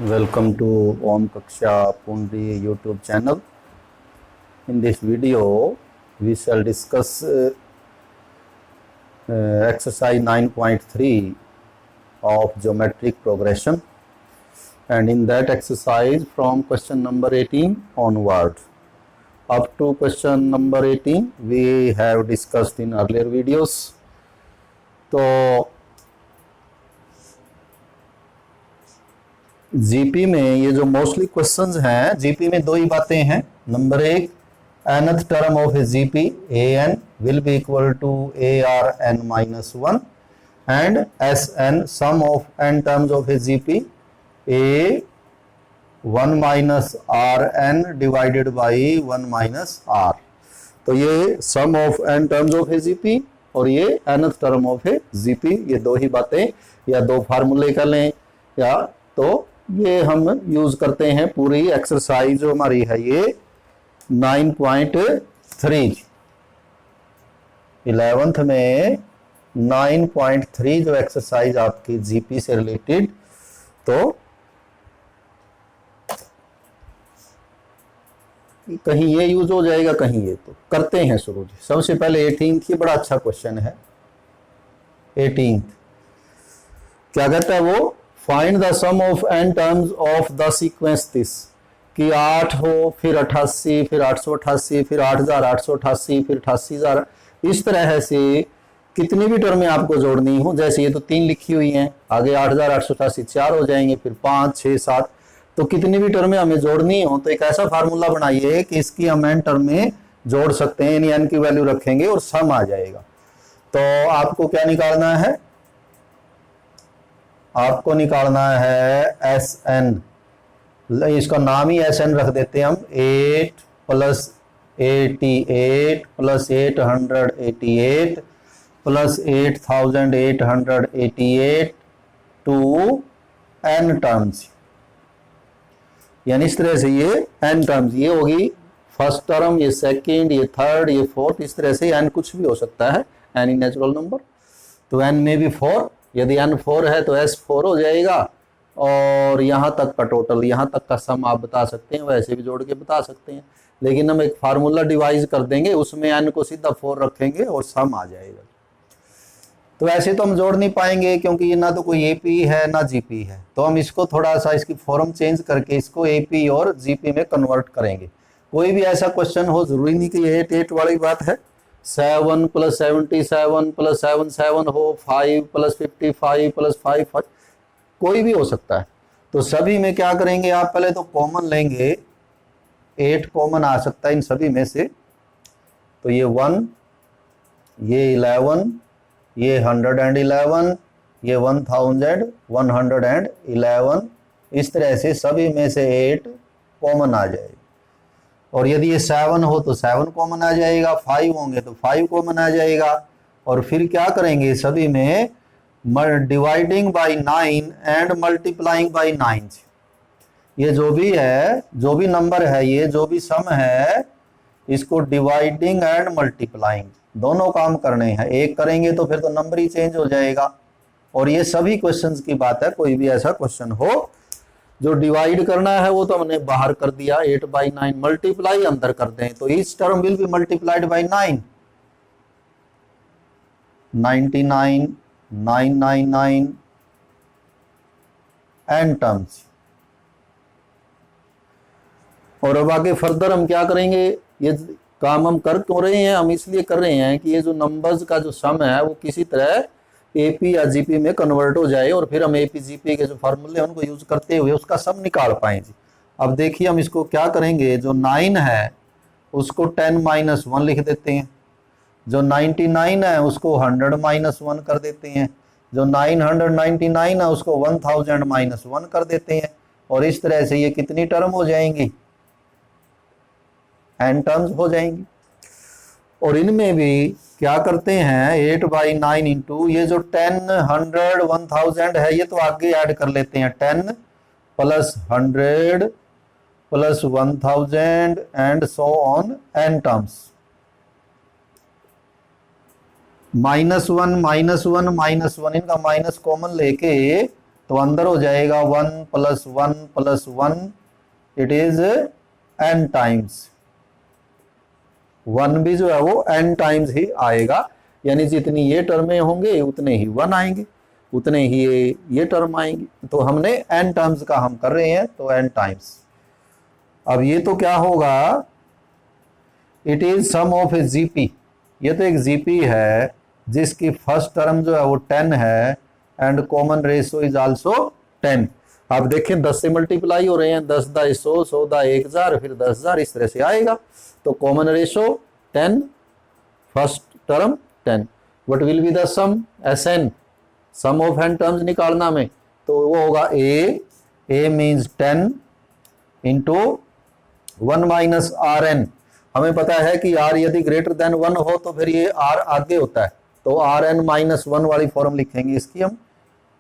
Welcome to Om Kaksha Pundri YouTube channel. In this video, we shall discuss exercise 9.3 of geometric progression, and in that exercise from question number 18 onward. Up to question number 18 we have discussed in earlier videos. तो GP में ये जो mostly questions हैं, GP में दो ही बातें हैं. Number एक, nth term of a GP a n will be equal to a r n minus one and s n sum of n terms of a GP a one minus r n divided by one minus r. तो ये sum of n terms of a GP और ये nth term of a GP, ये दो ही बातें या दो फार्मूले कर लें, या तो ये हम यूज करते हैं पूरी एक्सरसाइज जो हमारी है ये 9.3 11th में 9.3 जो एक्सरसाइज आपकी जीपी से रिलेटेड. तो कहीं ये यूज हो जाएगा कहीं ये, तो करते हैं शुरू. सबसे पहले 18th, ये बड़ा अच्छा क्वेश्चन है. 18th क्या कहता है वो, find the sum of n terms of the sequence this, कि 8 हो फिर 88 फिर 888 फिर 8888 फिर 88000, इस तरह से कितनी भी टर्में आपको जोड़नी हो. जैसे ये तो 3 लिखी हुई हैं, आगे 8888 4 हो जाएंगे, फिर 5 6 7, तो कितनी भी टर्में हमें जोड़नी हो तो एक ऐसा फार्मूला बनाइए कि इसकी हम एन टर्में जोड़ सकते हैं, यानी एन की वैल्यू रखेंगे और सम आ जाएगा. तो आपको क्या निकालना है, आपको निकालना है एस एन. इसका नाम ही एस एन रख देते हैं हम. 8 plus 88 plus 888 plus 8888 to n terms, यानी इस तरह से ये एन टर्म्स, ये होगी फर्स्ट टर्म, ये सेकंड, ये थर्ड, ये फोर्थ, इस तरह से एन कुछ भी हो सकता है, एनी नेचुरल नंबर. तो एन में भी 4, यदि एन 4 है तो एस 4 हो जाएगा, और यहाँ तक का टोटल, यहाँ तक का सम आप बता सकते हैं, वैसे भी जोड़ के बता सकते हैं, लेकिन हम एक फार्मूला डिवाइज कर देंगे, उसमें एन को सीधा 4 रखेंगे और सम आ जाएगा. तो ऐसे तो हम जोड़ नहीं पाएंगे क्योंकि ये ना तो कोई एपी है ना जीपी है, तो हम इसको थोड़ा सा इसकी फॉर्म चेंज करके इसको एपी और जीपी में कन्वर्ट करेंगे. कोई भी ऐसा क्वेश्चन हो, जरूरी नहीं कि ये 8 वाली बात है. 7 प्लस 77 प्लस 77 हो, 5 प्लस 55 प्लस 5, कोई भी हो सकता है. तो सभी में क्या करेंगे, आप पहले तो कॉमन लेंगे, 8 कॉमन आ सकता है इन सभी में से. तो ये 1, ये 11, ये 111, ये 1111, इस तरह से सभी में से 8 कॉमन आ जाएगा. और यदि ये 7 हो तो 7 कॉमन आ जाएगा, 5 होंगे तो 5 कॉमन आ जाएगा. और फिर क्या करेंगे, सभी में dividing by 9 and multiplying by 9. ये जो भी है, जो भी नंबर है, ये जो भी सम है, इसको डिवाइडिंग एंड मल्टीप्लाइंग दोनों काम करने हैं. एक करेंगे तो फिर तो नंबर ही चेंज हो जाएगा. और ये सभी क्वेश्चंस की बात है, कोई भी ऐसा क्वेश्चन हो जो डिवाइड करना है वो तो हमने बाहर कर दिया, 8/9. मल्टीप्लाई अंदर कर दें तो each term will be multiplied by 9, 99 999 n terms. और अब आगे फर्दर हम क्या करेंगे, ये काम हम कर क्यों रहे हैं, हम इसलिए कर रहे हैं कि ये जो नंबर्स का जो सम है वो किसी तरह एपी या जीपी में कन्वर्ट हो जाए, और फिर हम एपी जीपी के जो फार्मूले उनको यूज करते हुए उसका सम निकाल पाए जी. अब देखिए हम इसको क्या करेंगे, जो 9 है उसको 10 माइनस 1 लिख देते हैं, जो 99 है उसको 100 माइनस 1 कर देते हैं, जो 999 है उसको 1000 माइनस 1 कर देते हैं. और इस तरह से ये कितनी टर्म हो जाएंगी, एन टर्म्स हो जाएंगी. और इनमें भी क्या करते हैं, 8/9 इंटू ये जो 10 100 1000 है, ये तो आगे ऐड कर लेते हैं, 10 plus 100 plus 1000 and so on an terms. -1 -1 -1, इनका माइनस कॉमन लेके तो अंदर हो जाएगा 1 + 1 + 1, इट इज n टाइम्स। 1 भी जो है वो n टाइम्स ही आएगा, यानी जितनी ये टर्में होंगे उतने ही 1 आएंगे, उतने ही ये टर्म आएंगी। तो हमने n टर्म्स का हम कर रहे हैं, तो n टाइम्स। अब ये तो क्या होगा, it is sum of a GP. ये तो एक जीपी है जिसकी फर्स्ट टर्म जो है वो 10 है and common ratio is also 10। आप देखें 10 से मल्टीप्लाई हो रहे हैं, 10 दा 100, 100 दा 1000, फिर 10,000, इस तरह से आएगा। तो common ratio 10, first term 10। What will be the sum, SN, sum of n terms निकालना में, तो वो होगा a means 10 into 1 minus RN। हमें पता है कि R यदि ग्रेटर देन 1 हो तो फिर ये R आगे होता है, तो RN -1 वाली फॉर्म लिखेंगे इसकी हम,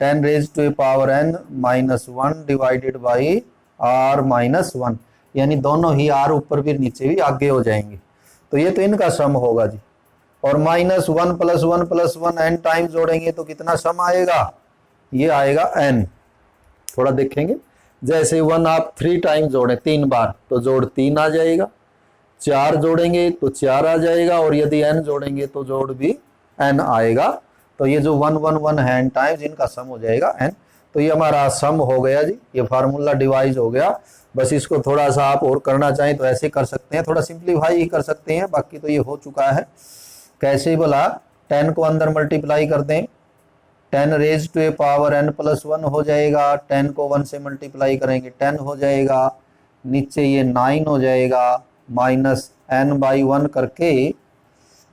10 raise to power n -1 divided by R -1, यानी दोनों ही R ऊपर भी नीचे भी आगे हो जाएंगे। तो ये तो इनका सम होगा जी। और -1 + 1 + 1 n टाइम जोड़ेंगे तो कितना सम आएगा, ये आएगा n। थोड़ा देखेंगे, जैसे 1 आप 3 टाइम जोड़ें 3 बार तो जोड़ 3 आ जाएगा, 4 जोड़ेंगे तो 4 आ जाएगा, और यदि n जोड़ेंगे तो जोड़ भी n आएगा। तो ये जो 1 1 1 है n टाइम्स, इनका सम हो जाएगा n। तो ये हमारा सम हो गया जी, ये फार्मूला डिवाइज हो गया। बस इसको थोड़ा सा आप और करना चाहें तो ऐसे कर सकते हैं, थोड़ा सिंप्लीफाई ही कर सकते हैं, बाकी तो ये हो चुका है। कैसे बोला, 10 को अंदर मल्टीप्लाई कर दें, 10 रेज टू पावर n + 1 हो जाएगा, 10 को 1 से मल्टीप्लाई करेंगे 10 हो जाएगा, नीचे ये 9 हो जाएगा, -n/1 करके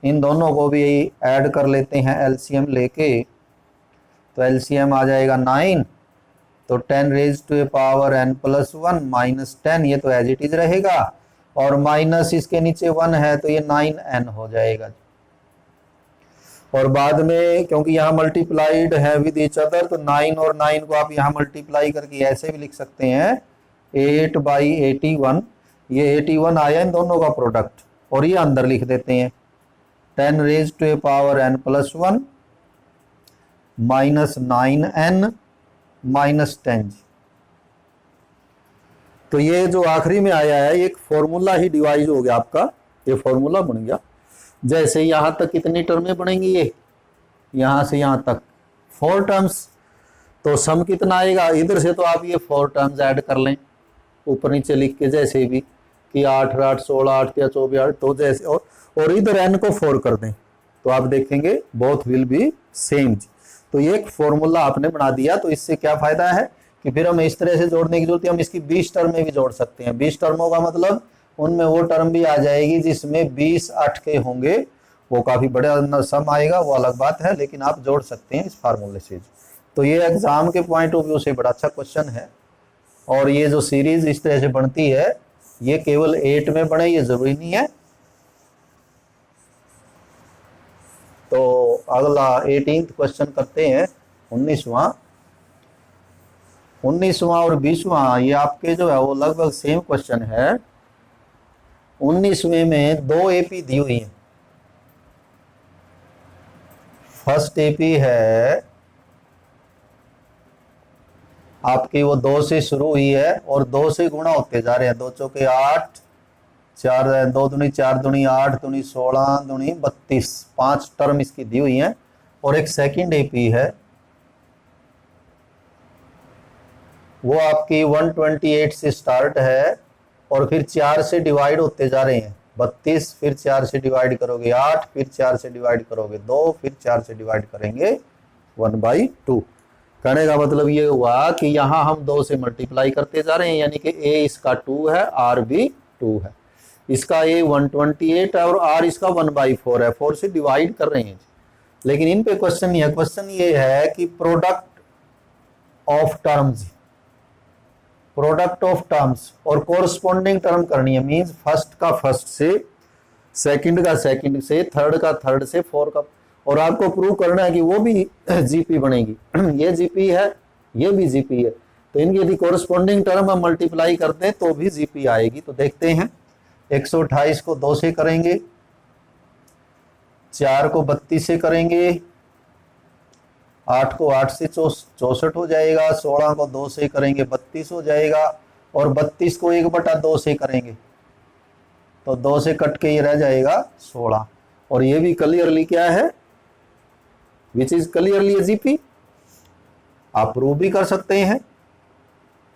इन दोनों को भी ऐड कर लेते हैं एलसीएम लेके, तो एलसीएम आ जाएगा 9, तो 10 रेज टू पावर n + 1 -10, ये तो एज इट इज रहेगा, और माइनस इसके नीचे 1 है तो ये 9n हो जाएगा। और बाद में क्योंकि यहाँ मल्टीप्लाइड है विद ईच अदर, तो 9 और 9 को आप यहाँ मल्टीप्लाई करके ऐसे भी लिख सकते हैं 8/81, ये 81 आया इन दोनों का प्रोडक्ट, और ये अंदर लिख देते हैं 10 raise to power n + 1 -9n -10। तो ये जो आखिरी में आया है एक फॉर्मूला ही डिवाइज हो गया आपका, ये फॉर्मूला बन गया। जैसे यहां तक कितनी टर्में बनेंगी, ये यहां से यहां तक 4 टर्म्स, तो सम कितना आएगा, इधर से तो आप ये 4 टर्म्स ऐड कर लें ऊपर नीचे लिख के, जैसे भी कि 8 8 16 8 या 24 8, तो जैसे और इधर n को 4 कर दें तो आप देखेंगे बोथ विल बी सेम। तो ये एक फॉर्मूला आपने बना दिया, तो इससे क्या फायदा है कि फिर हम इस तरह से जोड़ने की जरूरत है, हम इसकी 20 टर्में भी जोड़ सकते हैं। 20 टर्मों का मतलब उनमें वो टर्म भी आ जाएगी जिसमें 20 8 के होंगे, वो काफी बड़ा सम आएगा, वो अलग बात है, लेकिन आप जोड़ सकते हैं इस फार्मूले से। तो ये एग्जाम के पॉइंट ऑफ व्यू से बड़ा अच्छा क्वेश्चन है, और ये जो सीरीज इस तरह से बनती है ये केवल 8 में बने ये जरूरी नहीं है। तो अगला 18th क्वेश्चन करते हैं, 19वां और 20वां, ये आपके जो है वो लगभग सेम क्वेश्चन है। 19वें में 2 एपी दी हुई है। फर्स्ट एपी है आपकी वो 2 से शुरू हुई है और 2 से गुणा होते जा रहे हैं, 2 चौके 8, 4 2 दूनी 4 दूनी 8 दूनी 16 दूनी 32, 5 टर्म इसकी दी हुई हैं। और एक सेकंड एपी है वो आपकी 128 से स्टार्ट है और फिर 4 से डिवाइड होते जा रहे हैं, 32, फिर 4 से डिवाइड करोगे 8, फिर 4 से डिवाइड करोगे 2, फिर 4 से डिवाइड करेंगे 1/2। कहने का मतलब ये हुआ कि यहाँ हम 2 से मल्टीप्लाई करते जा रहे हैं, यानी कि a इसका 2 है, r भी 2 है, इसका a 128 है और r इसका 1/4 है, 4 से डिवाइड कर रहे हैं। लेकिन इन पे क्वेश्चन नहीं है, क्वेश्चन ये है कि प्रोडक्ट ऑफ टर्म्स और कोरस्पॉन्डिंग टर्म करनी है, मींस फर्स्ट का फर्स्ट से, सेकंड का सेकंड से, थर्ड का थर्ड से, फोर्थ का, और आपको प्रूव करना है कि वो भी जीपी बनेगी। ये जीपी है, ये भी जीपी है, तो इनकी यदि कोरस्पॉन्डिंग टर्म हम मल्टीप्लाई करते हैं तो भी जीपी आएगी। तो देखते हैं, 128 को 2 से करेंगे, 4 को 32 से करेंगे, 8 को 8 से 64 हो जाएगा, 16 को 2 से करेंगे 32 हो जाएगा, और 32 को 1/2 से करेंगे तो 2 से कट के ये रह जाएगा 16। और ये भी क्लियरली क्या है, which is clearly A GP, आप प्रूव भी कर सकते हैं,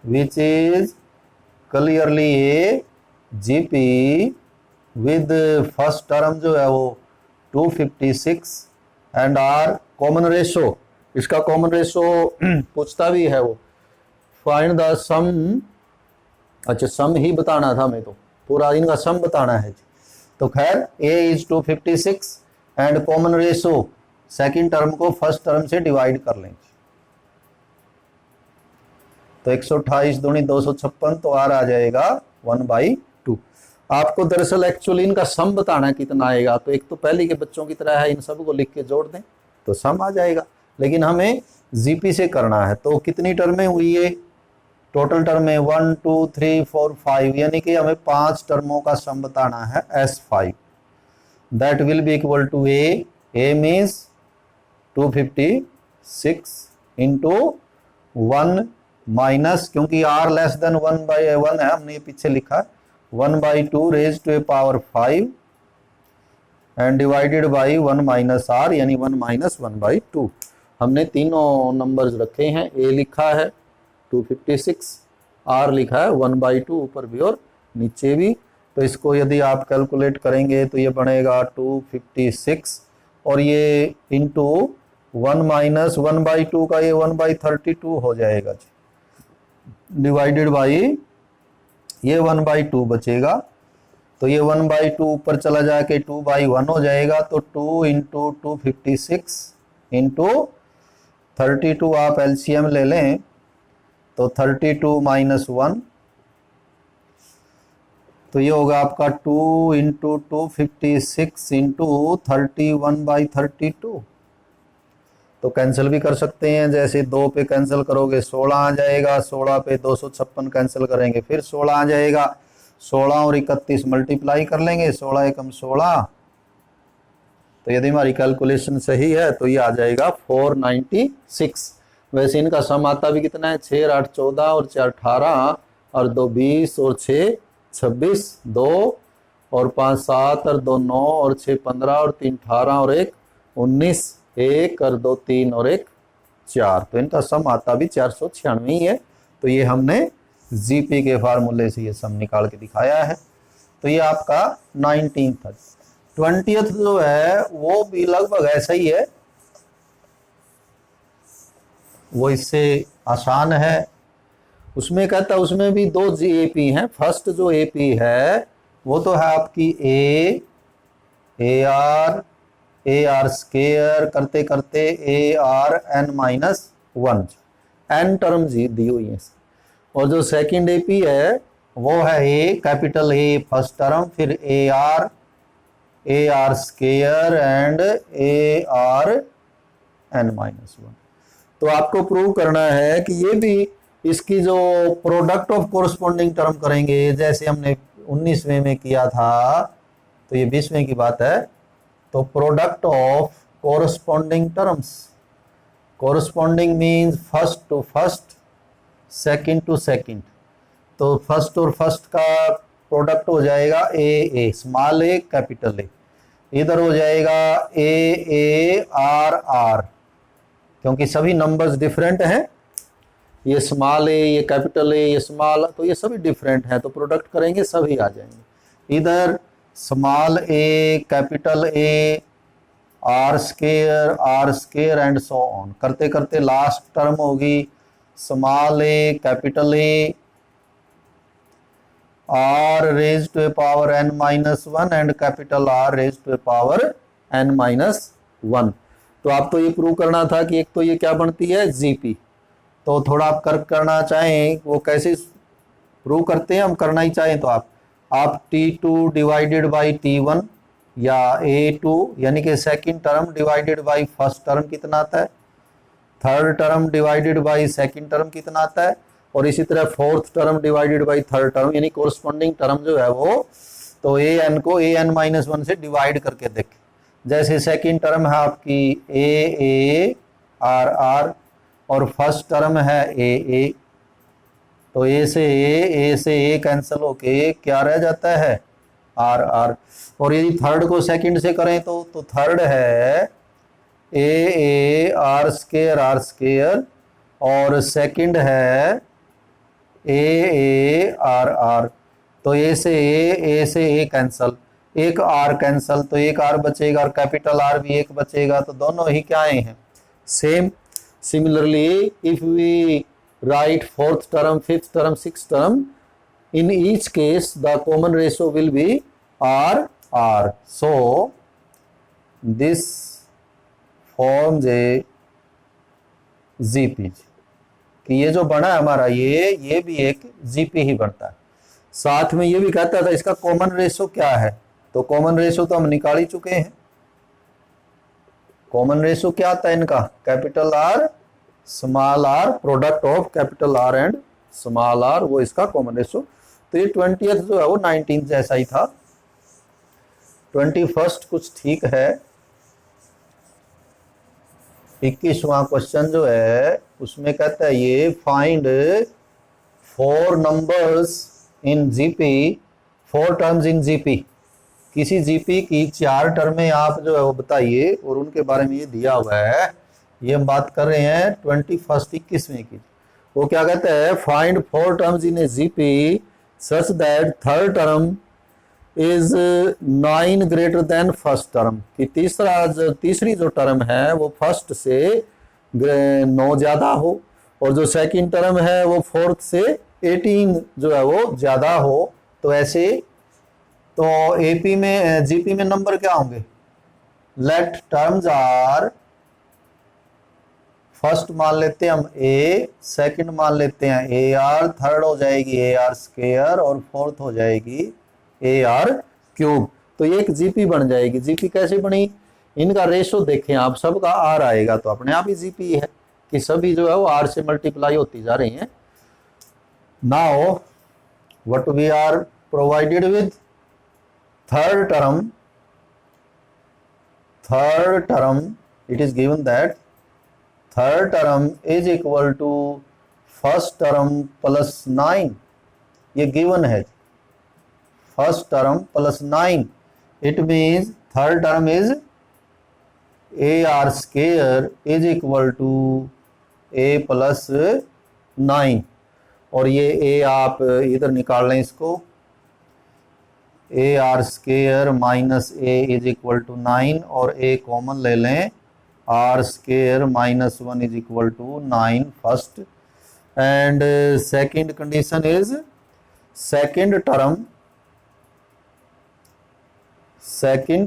which is clearly A GP with first term जो है वो 256 एंड आर कॉमन रेशो, इसका कॉमन रेशो पूछता भी है वो, फाइंड द सम, अच्छा सम ही बताना था, मैं तो पूरा इनका सम बताना है जी। तो खैर a is 256 and common ratio second term को फर्स्ट टर्म से डिवाइड कर लेंगे, तो 128 दूनी 256, तो आर आ जाएगा 1/2। आपको दरअसल एक्चुअली इनका सम बताना कितना आएगा, तो एक तो पहले के बच्चों की तरह है, इन सब को लिख के जोड़ दें तो सम आ जाएगा, लेकिन हमें जीपी से करना है। तो कितनी टर्में हुई है, टोटल टर्में 1 2 3 4 5, यानी कि हमें 5 टर्मों का सम बताना है S5, that will be equal to a means 256 into 1 minus, क्योंकि r लेस देन 1/1 है, हमने ये पीछे लिखा 1/2 raise to a power 5 and divided by 1 minus r, यानी 1 माइनस 1/2। हमने तीनों नंबर्स रखे हैं, a लिखा है 256, r लिखा है 1/2 ऊपर भी और नीचे भी। तो इसको यदि आप कैलकुलेट करेंगे तो ये बनेगा 256 और ये इंटू 1 माइनस 1/2 का ये 1/32 हो जाएगा जी, डिवाइडेड बाई ये 1/2 बचेगा, तो ये 1/2 ऊपर चला जाके 2/1 हो जाएगा, तो 2 इंटू 256 इंटू 32, आप एलसीएम ले लें तो 32 माइनस 1, तो ये होगा आपका 2 इंटू 256 इंटू 31/32। तो कैंसिल भी कर सकते हैं, जैसे 2 पे कैंसिल करोगे 16 आ जाएगा, 16 पे 256 कैंसिल करेंगे फिर 16 आ जाएगा, 16 और 31 मल्टीप्लाई कर लेंगे, 16 एकम 16, तो यदि हमारी कैलकुलेशन सही है तो ये आ जाएगा 496। वैसे इनका सम आता भी कितना है, 6 8 14 और 4 18 और 2 20 और 6 26, 2 और 5 7 और 2 9 और 6 15 और 3 18 और 1 19, 1 और 2 3 और 1 4, तो इनका सम आता भी 496 ही है। तो ये हमने जीपी के फार्मूले से ये सम निकाल के दिखाया है। तो ये आपका 19th था। 20th जो है वो भी लगभग ऐसा ही है, वो इससे आसान है। उसमें कहता है उसमें भी 2 एपी हैं। फर्स्ट जो एपी है वो तो है आपकी ए आर स्केयर करते करते ARn-1, n टर्म जी दी हुई है। और जो सेकंड एपी है वो है कैपिटल ए फर्स्ट टर्म, फिर ए आर स्केयर एंड ARn-1। तो आपको प्रूव करना है कि ये भी इसकी जो प्रोडक्ट ऑफ कोरस्पॉन्डिंग टर्म करेंगे, जैसे हमने 19वें में किया था, तो ये 20वें की बात है। तो product of corresponding terms, corresponding means first to first, second to second, तो फर्स्ट और फर्स्ट का प्रोडक्ट हो जाएगा ए स्मॉल ए कैपिटल ए, इधर हो जाएगा ए आर, क्योंकि सभी नंबर्स डिफरेंट हैं, ये स्मॉल ए ये कैपिटल ए ये स्मॉल, तो ये सभी डिफरेंट हैं, तो प्रोडक्ट करेंगे सभी आ जाएंगे। इधर small a capital A r square and so on, करते करते लास्ट टर्म होगी small a capital A r raise to a power n-1 and capital R raise to a power n-1। तो आपको ये प्रूव करना था कि एक तो ये क्या बनती है जीपी, तो थोड़ा आप करना चाहें वो कैसे प्रूव करते हैं, हम करना ही चाहें तो आप T2 डिवाइडेड बाई T1 या A2 यानी कि second term divided by first term कितना आता है, third term divided by second term कितना आता है, और इसी तरह fourth term divided by third term, यानी कोरस्पॉन्डिंग टर्म जो है वो, तो an को an-1 से डिवाइड करके देखें। जैसे सेकंड टर्म है आपकी आर आर, और फर्स्ट टर्म है ए, तो ए से ए कैंसिल होके क्या रह जाता है आर आर। और यदि थर्ड को सेकंड से करें तो थर्ड है ए आर स्केयर, और सेकंड है ए आर आर। तो ए से ए कैंसल, एक आर कैंसल, तो एक आर बचेगा और कैपिटल आर भी एक बचेगा, तो दोनों ही क्या आए हैं same. Similarly if we write fourth term, fifth term, six term, in each case the common ratio will be r r, so this forms a GP, कि ये जो बना है हमारा ये भी एक GP ही बनता है। साथ में ये भी कहता था इसका कॉमन रेशो क्या है, तो कॉमन रेशो तो हम निकाल ही चुके हैं। कॉमन रेशो क्या आता है इनका, capital R small r, product of capital R and small r, वो इसका कॉमन रेशो। तो ये 20th जो है वो 19 जैसा ही था, 21st कुछ ठीक है। 21वां क्वेश्चन जो है उसमें कहता है ये find 4 numbers in GP, 4 terms in GP, किसी जीपी की 4 टर्में आप जो है वो बताइए और उनके बारे में ये दिया हुआ है। ये हम बात कर रहे हैं 21st 21वें की। वो क्या कहता है, find 4 terms in A GP such that third term is 9 greater than first term, कि तीसरी जो टर्म है वो फर्स्ट से 9 ज्यादा हो, और जो सेकंड टर्म है वो फोर्थ से 18 जो है वो ज्यादा हो। तो ऐसे तो एपी में जीपी में नंबर क्या होंगे, लेट टर्म्स आर, फर्स्ट मान लेते हैं हम ए, सेकंड मान लेते हैं ए आर, थर्ड हो जाएगी ए आर स्केयर, और फोर्थ हो जाएगी ए आर क्यूब। तो ये एक जीपी बन जाएगी। जीपी कैसे बनी, इनका रेशो देखें आप, सबका आर आएगा तो अपने आप ही जीपी है कि सभी जो है वो आर से मल्टीप्लाई होती जा रही हैं। Now what we are provided with, third term it is given that third term is equal to first term plus 9, ये given है, first term plus 9, it means third term is AR square is equal to A plus 9, और ये A आप इधर निकाल लें इसको, AR square minus A is equal to 9, और A कॉमन ले लें, r square minus 1 is equal to 9 first, and second condition is second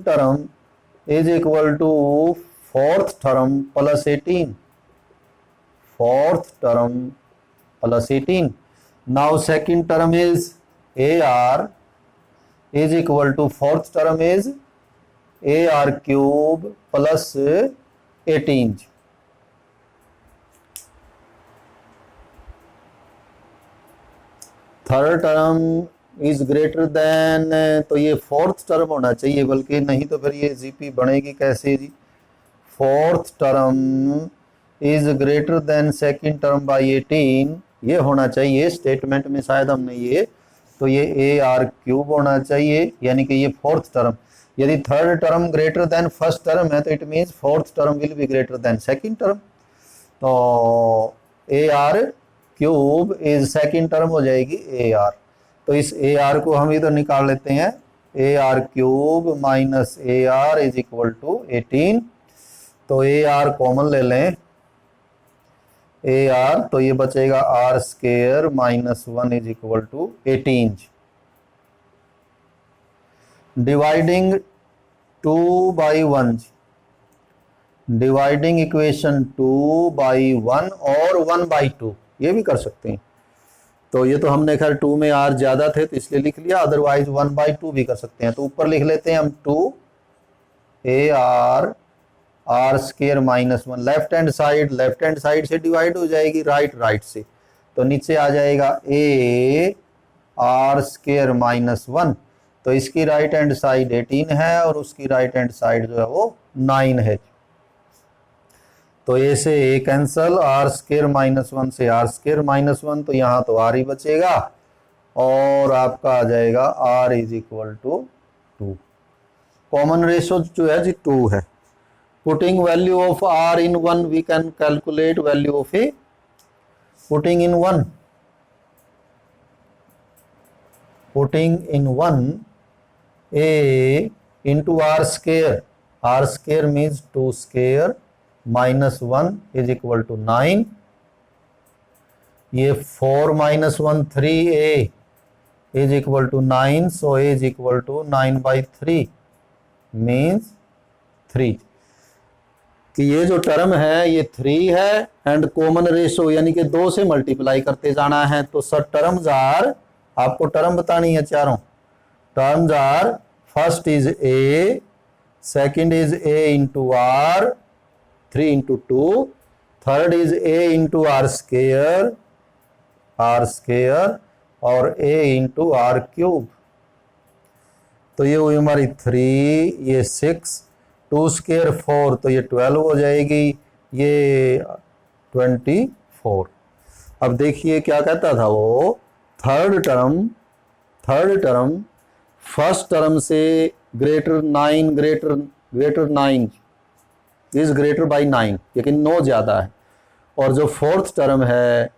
term is equal to fourth term plus 18, fourth term plus 18। Now second term is a r is equal to fourth term is a r cube plus 18। Third term is greater than, तो ये fourth term होना चाहिए, बल्कि नहीं तो फिर ये GP बनेगी कैसे जी। Fourth term is greater than second term by 18, ये होना चाहिए स्टेटमेंट में, शायद हमने ये, तो ये ए आर क्यूब होना चाहिए, यानी कि ये फोर्थ टर्म। यदि third term greater than first term है तो it means fourth term will be greater than second term, तो a r cube is second term हो जाएगी ए आर। तो इस ए आर को हम इधर निकाल लेते हैं, a r cube minus a r is equal to 18, तो ए आर कॉमन ले लें, ए आर, तो ये बचेगा r square minus 1 is equal to 18। Dividing 2 by 1, dividing equation 2 by 1 और 1 by 2, ये भी कर सकते हैं। तो ये तो हमने खैर 2 में आर ज्यादा थे तो इसलिए लिख लिया, अदरवाइज 1 by 2 भी कर सकते हैं। तो ऊपर लिख लेते हैं हम 2 a r r square minus 1, left hand side से डिवाइड हो जाएगी राइट से, तो नीचे आ जाएगा ए आर स्केयर माइनस 1, तो इसकी राइट हैंड साइड 18 है और उसकी राइट हैंड साइड जो है वो 9 है। तो ए से ए कैंसल, आर स्क्वायर माइनस 1 से आर स्क्वायर माइनस 1, तो यहाँ तो आर ही बचेगा और आपका आ जाएगा r is equal to 2। Common ratio जो है जी 2 है। Putting value of r in 1 we can calculate value of a. Putting in 1 a into r square, r square means 2 square minus 1 is equal to 9, ये 4 minus 1 3a is equal to 9, so a is equal to 9 by 3 means 3। कि ये जो term है ये 3 है and common ratio यानी कि 2 से मल्टीप्लाई करते जाना है, तो सर टर्म्स आर, आपको टर्म बतानी है चारों। Terms are first is a, second is a into r 3 into 2, third is a into r square और a इंटू आर क्यूब। तो ये हुई हमारी 3, ये 6, 2 स्क्वायर 4, तो ये 12 हो जाएगी, ये 24। अब देखिए क्या कहता था वो, थर्ड टर्म फर्स्ट टर्म से ग्रेटर 9 इज ग्रेटर बाई 9, लेकिन 9 ज़्यादा है, और जो फोर्थ टर्म है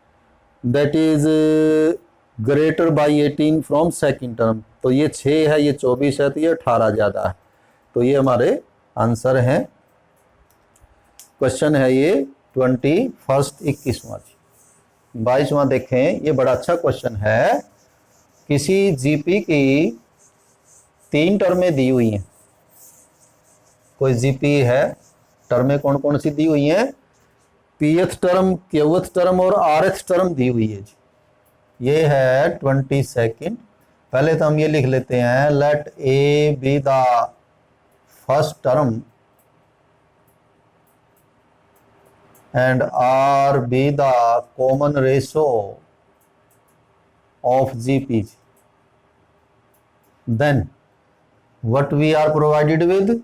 that is greater by 18 from second term, तो ये 6 है, ये 24 है, तो ये 18 ज़्यादा है। तो ये हमारे आंसर हैं। क्वेश्चन है ये 21वां। 22वां देखें, ये बड़ा अच्छा क्वेश्चन है। किसी जीपी की 3 टर्में दी हुई हैं। कोई जीपी है, टर्में कौन कौन सी दी हुई हैं? पीएथ टर्म, क्यूथ टर्म और आरएथ टर्म दी हुई है जी। ये है 22। पहले तो हम ये लिख लेते हैं, let a be the first term and R be the common ratio of GPs. Then what we are provided with?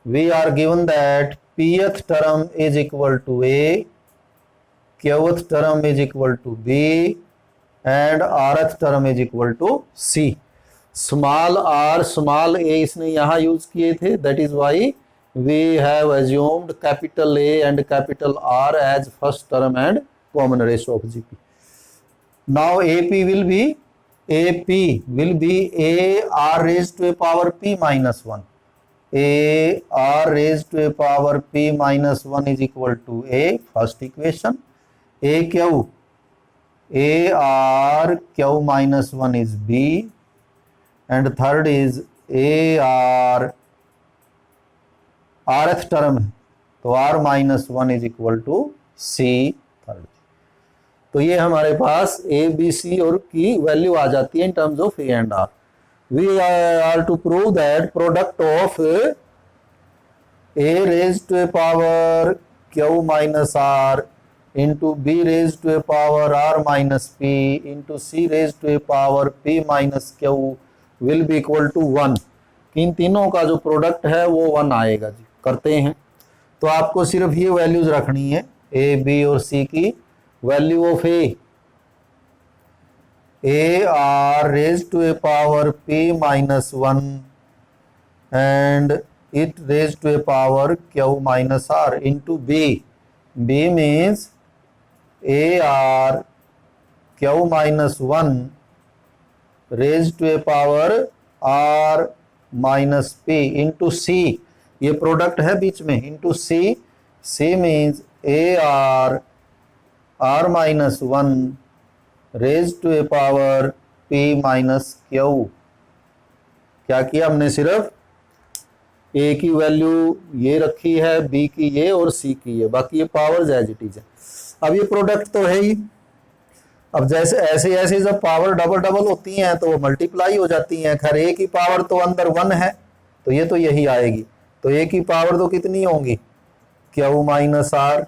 We are given that Pth term is equal to A, Qth term is equal to B and Rth term is equal to C. Small r, small a इसने यहाँ use किए थे, that is why we have assumed capital A and capital R as first term and common ratio of GP. Now AP will be A R raised to a power P minus 1. A R raised to a power P minus 1 is equal to A, first equation. A Q, A R Q minus 1 is B, and third is A R rth term है, तो r minus 1 is equal to c third. तो ये हमारे पास a b c और की value आ जाती है in terms of a and r। We are to prove that product of a raise to a power q minus r into b raise to a power r minus p into c raise to a power p minus q will be equal to 1। इन तीनों का जो product है वो 1 आएगा जी। करते हैं, तो आपको सिर्फ ये वैल्यूज रखनी है ए बी और सी की। Value of a r raise to a power p minus 1 and it raise to a power q minus r into b means a r q minus 1 raise to a power r minus p into c, ये product है बीच में, into c means a r minus 1 raise to a power p minus q। क्या किया हमने? सिर्फ a की value ये रखी है, b की ये और c की ये, बाकी ये पावर एज इट इज है। अब ये प्रोडक्ट तो है ही। अब जैसे ऐसे जब पावर डबल होती हैं तो वो मल्टीप्लाई हो जाती हैं। खैर a की पावर तो अंदर 1 है, तो ये तो यही आएगी, तो a की पावर तो कितनी होगी? q माइनस r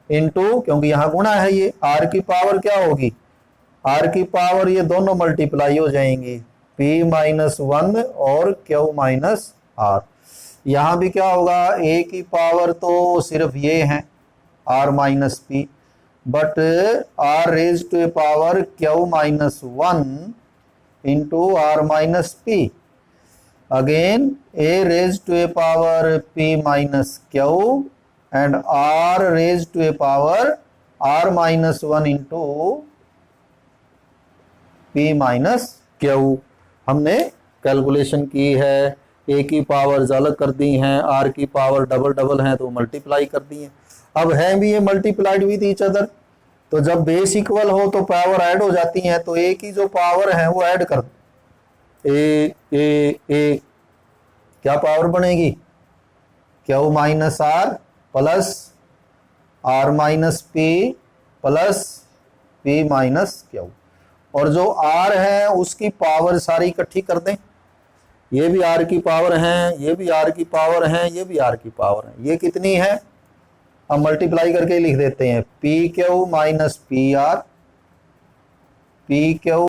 इंटू, क्योंकि यहाँ गुणा है, ये r की पावर क्या होगी? r की पावर ये दोनों मल्टीप्लाई हो जाएंगी, p माइनस 1 और q माइनस r। यहाँ भी क्या होगा, ए की पावर तो सिर्फ ये है r minus p, but r raise to a power q minus 1 into r minus p, again a raise to a power p minus q and r raise to a power r minus 1 into p minus q. हमने calculation की है, ए की power अलग कर दी हैं, are की power double double हैं तो मल्टीप्लाई कर दी हैं। अब है भी ये मल्टीप्लाइड विद ईच अदर, तो जब बेस इक्वल हो तो पावर ऐड हो जाती हैं, तो ए की जो पावर है वो ऐड कर ए क्या पावर बनेगी, q minus r plus r minus p plus p minus q, और जो आर है उसकी पावर सारी इकट्ठी कर दें, ये भी आर की पावर है, ये भी आर की पावर है, ये भी आर की पावर है, ये कितनी है, अब मल्टीप्लाई करके लिख देते हैं, P Q minus P R, P Q